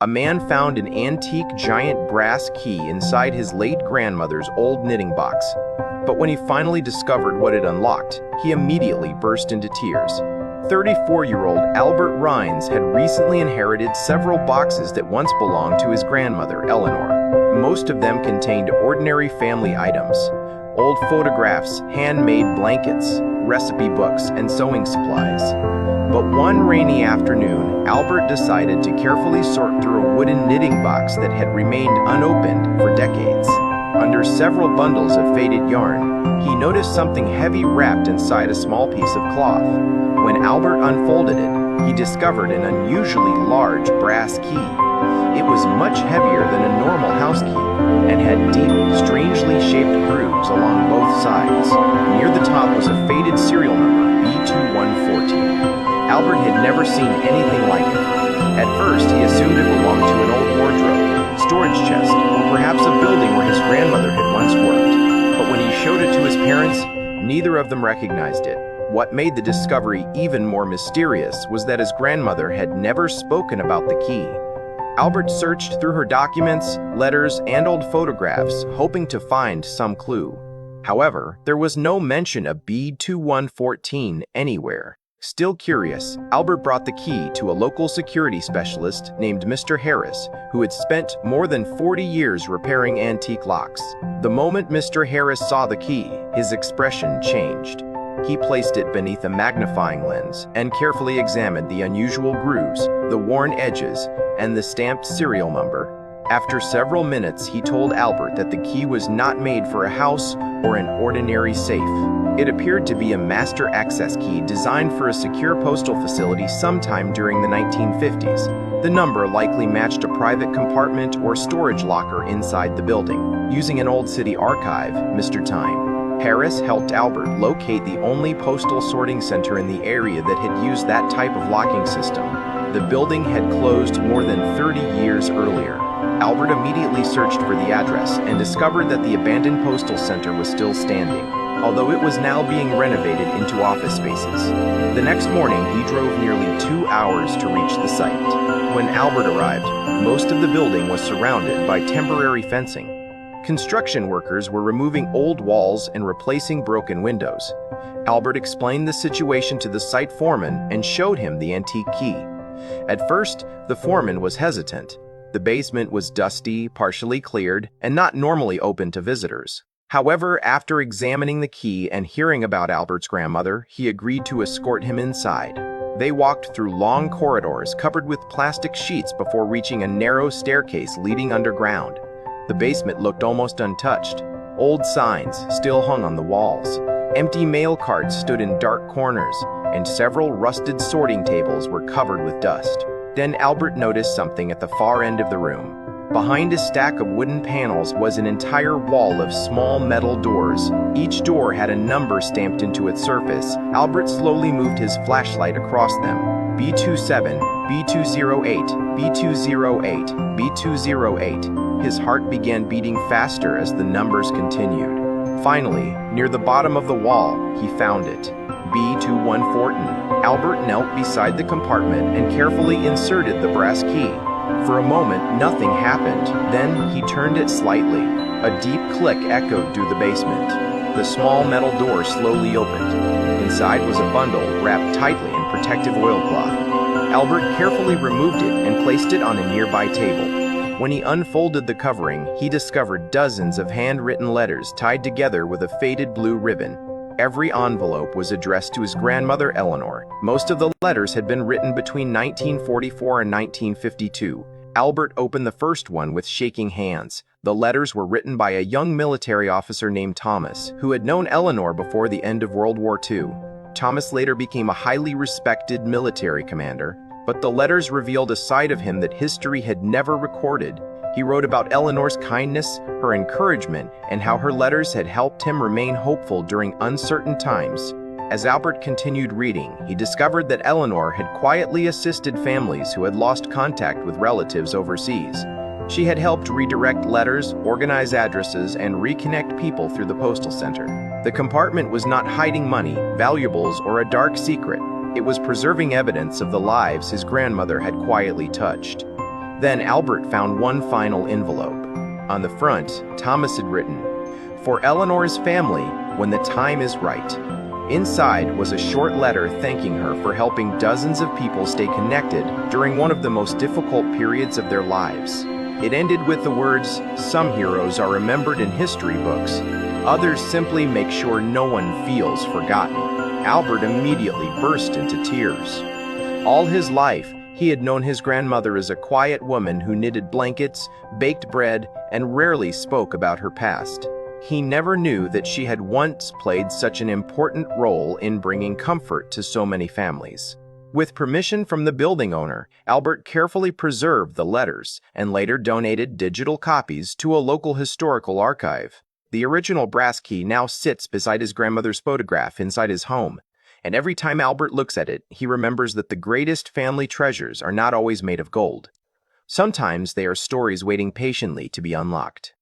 a man found an antique giant brass key inside his late grandmother's old knitting box. But when he finally discovered what it unlocked, he immediately burst into tears. 34-year-old Albert Rhines had recently inherited several boxes that once belonged to his grandmother, Eleanor. Most of them contained ordinary family items: old photographs, handmade blankets, recipe books, and sewing supplies. But one rainy afternoon, Albert decided to carefully sort through a wooden knitting box that had remained unopened for decades. Under several bundles of faded yarn, he noticed something heavy wrapped inside a small piece of cloth. When Albert unfolded it, he discovered an unusually large brass key. It was much heavier than a normal house key and had deep, strangely shaped grooves along both sides. Near the top was a faded serial number, B2114. Albert had never seen anything like it. At first, he assumed it belonged to an old wardrobe, storage chest, or perhaps a building where his grandmother had once worked. But when he showed it to his parents, neither of them recognized it. What made the discovery even more mysterious was that his grandmother had never spoken about the key. Albert searched through her documents, letters, and old photographs, hoping to find some clue. However, there was no mention of B2114 anywhere. Still curious, Albert brought the key to a local security specialist named Mr. Harris, who had spent more than 40 years repairing antique locks. The moment Mr. Harris saw the key, his expression changed. He placed it beneath a magnifying lens and carefully examined the unusual grooves, the worn edges, and the stamped serial number. After several minutes, he told Albert that the key was not made for a house or an ordinary safe. It appeared to be a master access key designed for a secure postal facility sometime during the 1950s. The number likely matched a private compartment or storage locker inside the building. Using an old city archive, Mr. Time, Harris helped Albert locate the only postal sorting center in the area that had used that type of locking system. The building had closed more than 30 years earlier. Albert immediately searched for the address and discovered that the abandoned postal center was still standing, although it was now being renovated into office spaces. The next morning, he drove nearly 2 hours to reach the site. When Albert arrived, most of the building was surrounded by temporary fencing. Construction workers were removing old walls and replacing broken windows. Albert explained the situation to the site foreman and showed him the antique key. At first, the foreman was hesitant. The basement was dusty, partially cleared, and not normally open to visitors. However, after examining the key and hearing about Albert's grandmother, he agreed to escort him inside. They walked through long corridors covered with plastic sheets before reaching a narrow staircase leading underground. The basement looked almost untouched. Old signs still hung on the walls. Empty mail carts stood in dark corners, and several rusted sorting tables were covered with dust. Then Albert noticed something at the far end of the room. Behind a stack of wooden panels was an entire wall of small metal doors. Each door had a number stamped into its surface. Albert slowly moved his flashlight across them. B27, B208, B208, B208. His heart began beating faster as the numbers continued. Finally, near the bottom of the wall, he found it. B2114. Albert knelt beside the compartment and carefully inserted the brass key. For a moment, nothing happened. Then he turned it slightly. A deep click echoed through the basement. The small metal door slowly opened. Inside was a bundle wrapped tightly in protective oilcloth. Albert carefully removed it and placed it on a nearby table. When he unfolded the covering, he discovered dozens of handwritten letters tied together with a faded blue ribbon. Every envelope was addressed to his grandmother, Eleanor. Most of the letters had been written between 1944 and 1952. Albert opened the first one with shaking hands. The letters were written by a young military officer named Thomas, who had known Eleanor before the end of World War II. Thomas later became a highly respected military commander, but the letters revealed a side of him that history had never recorded. He wrote about Eleanor's kindness, her encouragement, and how her letters had helped him remain hopeful during uncertain times. As Albert continued reading, he discovered that Eleanor had quietly assisted families who had lost contact with relatives overseas. She had helped redirect letters, organize addresses, and reconnect people through the postal center. The compartment was not hiding money, valuables, or a dark secret. It was preserving evidence of the lives his grandmother had quietly touched. Then Albert found one final envelope. On the front, Thomas had written, "For Eleanor's family, when the time is right." Inside was a short letter thanking her for helping dozens of people stay connected during one of the most difficult periods of their lives. It ended with the words, "Some heroes are remembered in history books. Others simply make sure no one feels forgotten." Albert immediately burst into tears. All his life, he had known his grandmother as a quiet woman who knitted blankets, baked bread, and rarely spoke about her past. He never knew that she had once played such an important role in bringing comfort to so many families. With permission from the building owner, Albert carefully preserved the letters and later donated digital copies to a local historical archive. The original brass key now sits beside his grandmother's photograph inside his home, and every time Albert looks at it, he remembers that the greatest family treasures are not always made of gold. Sometimes they are stories waiting patiently to be unlocked.